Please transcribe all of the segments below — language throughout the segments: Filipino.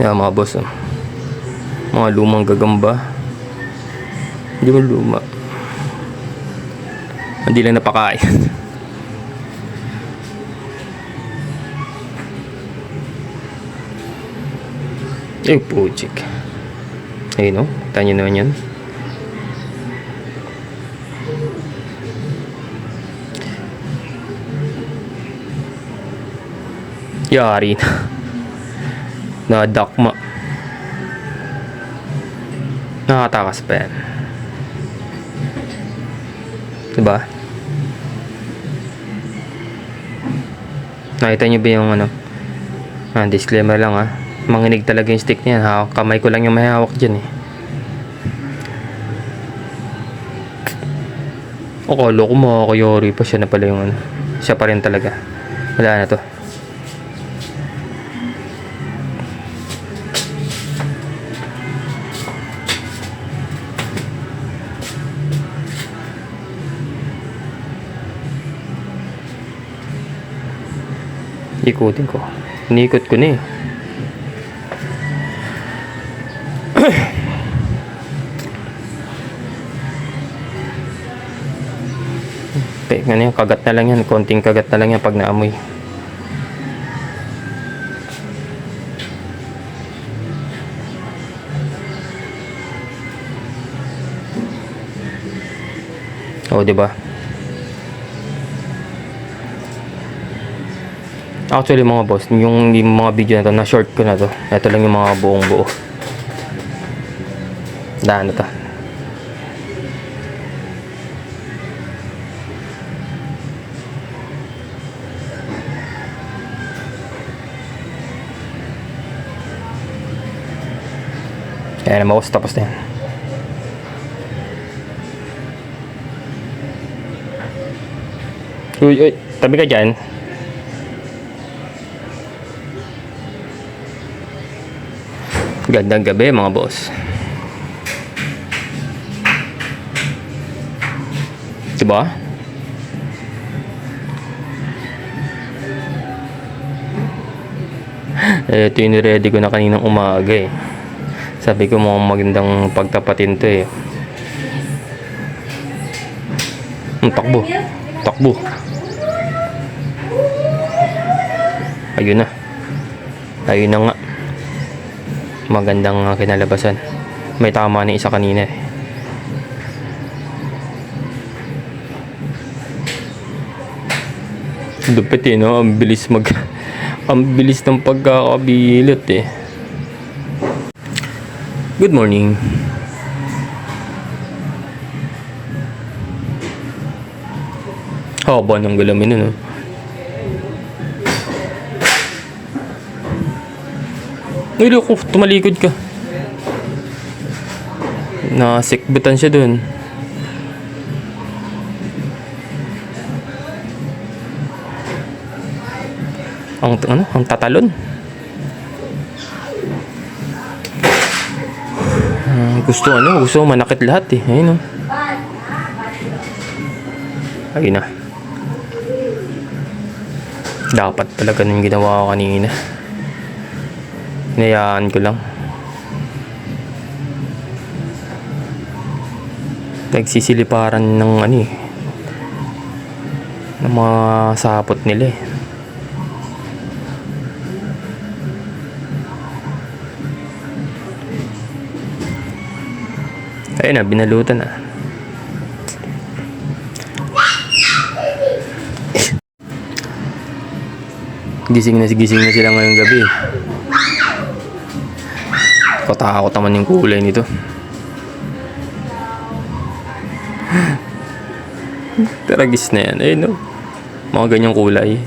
Yan mga boss, oh. Mga lumang gagamba. Hindi mo luma. Hindi lang napakain. Ay, puchik. Ayun, no? Kita nyo naman yan. Yari na. Nadakma. Nakatakas pa yan. Diba? Nakita nyo ba yung ano? Disclaimer lang ha. Manginig talaga yung stick niyan. Kamay ko lang yung mahawak dyan eh. Akala ko makakayari pa, siya na pala yung ano. Siya pa rin talaga. Wala na to. Ikutin ko. Inikot ko na eh. Ano yan, kagat na lang yan. Konting kagat na lang yan pag naamoy. Oh, diba? Actually mga boss, yung mga video na to, na short ko na to. Ito lang yung mga buong buo. Daan na to. Ayan na boss, tapos na yan. Uy, uy, tabi ka dyan. Gandang gabi mga boss. Diba? Ito yung ready ko na kaninang umaga eh. Sabi ko mukhang magandang pagtapatin to eh. Takbo. Takbo. Ayun na. Ayun na nga. Magandang kinalabasan. May tama na isa kanina eh. Dupit eh, no? Ang bilis ang bilis ng pagkakabilot eh. Good morning. Haba ng galamin nun, no? Ay, loko, tumalikod ka. Nasikbutan siya dun. Ang tatalon. Gusto manakit lahat eh. Ayun, no? Ayun na. Dapat talaga nung ginawa ko kanina. Hinayaan ko lang. Nagsisiliparan ng ano eh, ng mga sapot nila eh. Ayun na, binalutan na. Gising na sila ngayong gabi. Katakot naman yung kulay nito. Taragis na yan. Ayun, no? Mga ganyang kulay.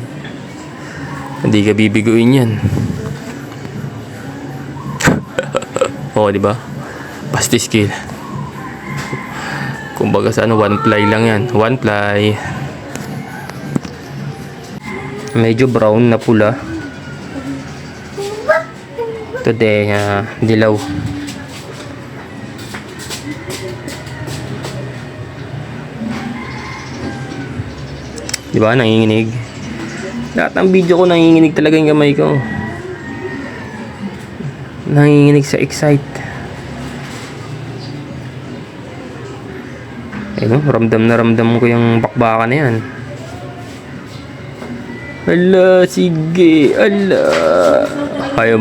Hindi ka bibiguin yan. Oo, diba? Pasti skill. Kumbaga sa ano, one ply lang yan. One ply. Medyo brown na pula. Today, dilaw. Diba? Nanginginig. Lahat ng video ko nanginginig talaga yung kamay ko. Nanginginig sa excite. Ayun, ramdam na ramdam ko yung bakbakan na yan. Ala, sige, ala. Ayaw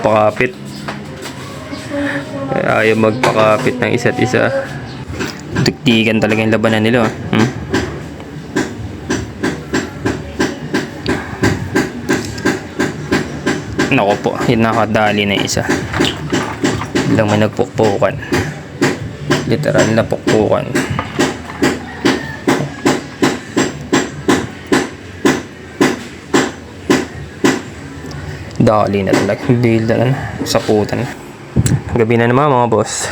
pakapit. Ayaw magpakapit ng isa't isa. Tiktikan talaga yung labanan nila. Nako po, yung nakadali na isa. Lang may nagpukpukan. Literal na pukpukan. Dali na talaga. Hindi na saputan. Gabi na naman mga boss.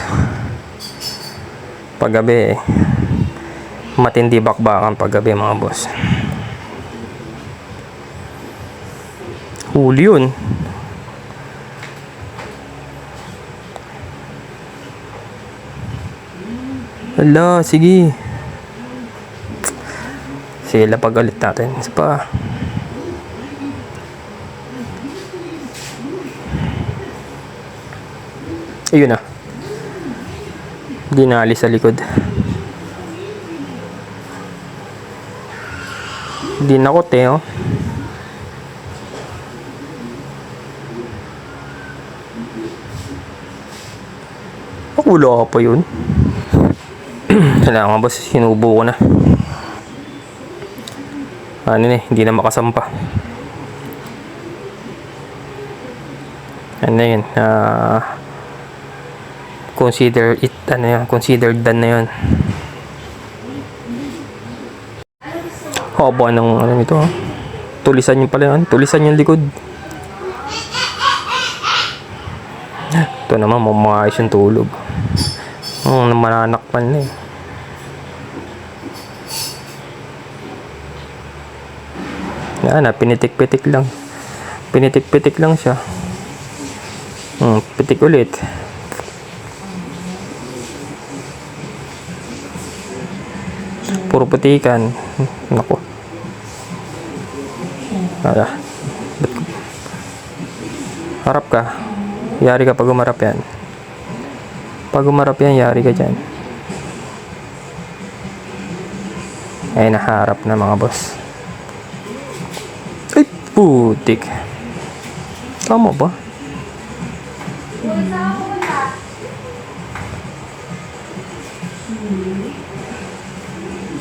Paggabi matindi bakbakan paggabi mga boss. Huli yun. Hala, sige. Sila pag ulit natin. Isa pa. Ayun na. Hindi naalis sa likod. Hindi nakot eh, oh. Wala pa yun. Kailangan ba sinubo ko na. Ano na, hindi na makasampa. Ano yun? Consider it, ano yan, considered done na yun. Haba ng ano nito, ha? Tulisan yung pala yan. Tulisan yung likod. Ito naman, mamayos yung tulog. Mananakpan na eh. Yan na, pinitik-pitik lang. Pinitik-pitik lang siya. Pitik ulit. Puro putikan. Naku. Harap ka. Yari ka pag umarap yan. Pag umarap yan, yari ka dyan. Ay, naharap na mga boss. Ay, putik. Tama ba?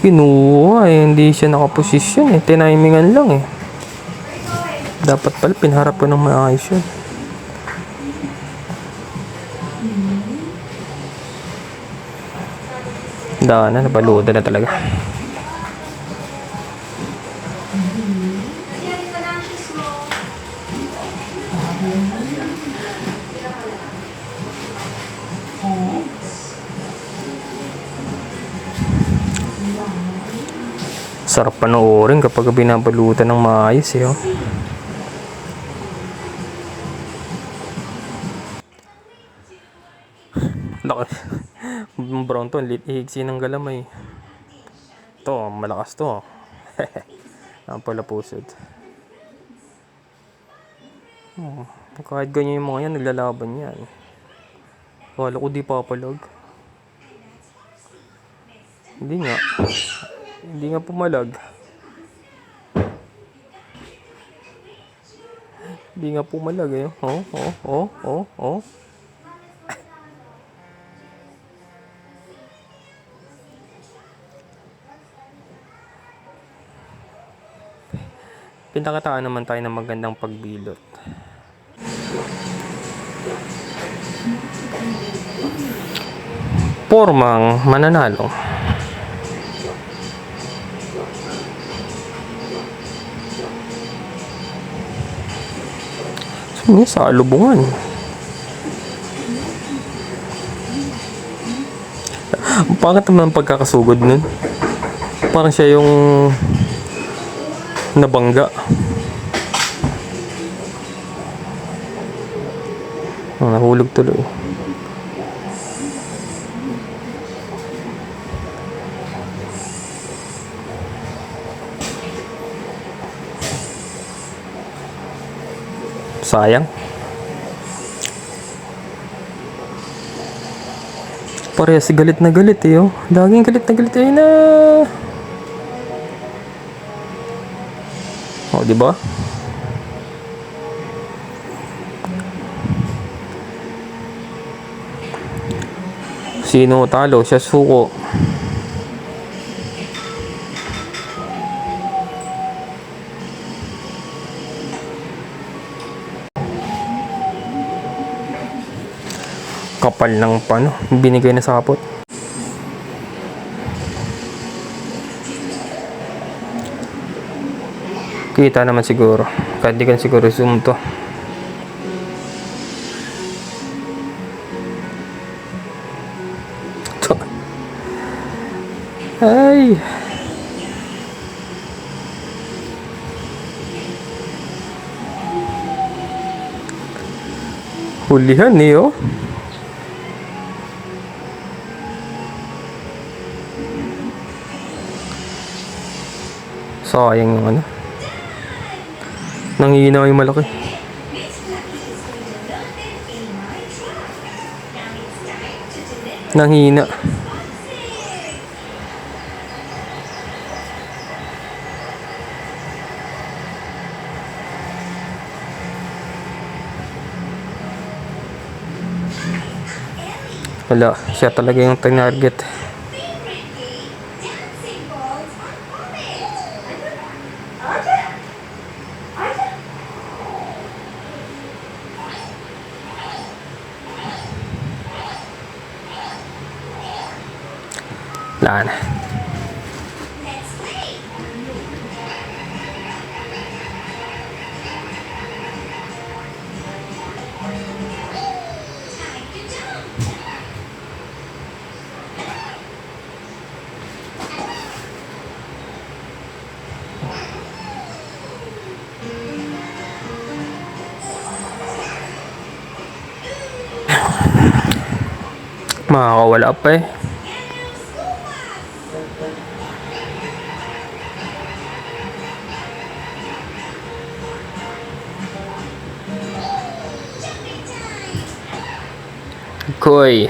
Kinuha eh. Hindi siya nakaposisyon eh. Tinimingan lang eh. Dapat pala pinharap ko ng maayos yun. Daan na, nabaluda na talaga. Sarap panoorin kapag binabalutan ng maayos eh, oh. Brown to, ihigsi ng galamay. Ito, malakas to. Ang pala pusod. Kahit ganyan yung mga yan, naglalaban yan. Wala ko di papalag. Hindi nga. Hindi nga pumalag. Hindi nga pumalag eh. Oh. Pinakataan naman tayo ng magandang pagbilot. Pormang mananalo. Sa lubungan. Ang pangit naman ang pagkakasugod nun. Parang siya yung nabangga. Nahulog tuloy. Sayang. Parehas si galit na galit eh, oh. Laging galit na galit eh na. Oh, di ba? Sino talo? Siya suko. Kapal ng pano, binigay na sapot. Kita naman siguro. Kahit di ka siguro zoom to. Ay. Hulihan eh, oh. Sayang yung ano. Nangihina yung malaki. Nanghina. Wala, siya talaga yung tinarget. Wala na. Makakawala pa eh. Koy.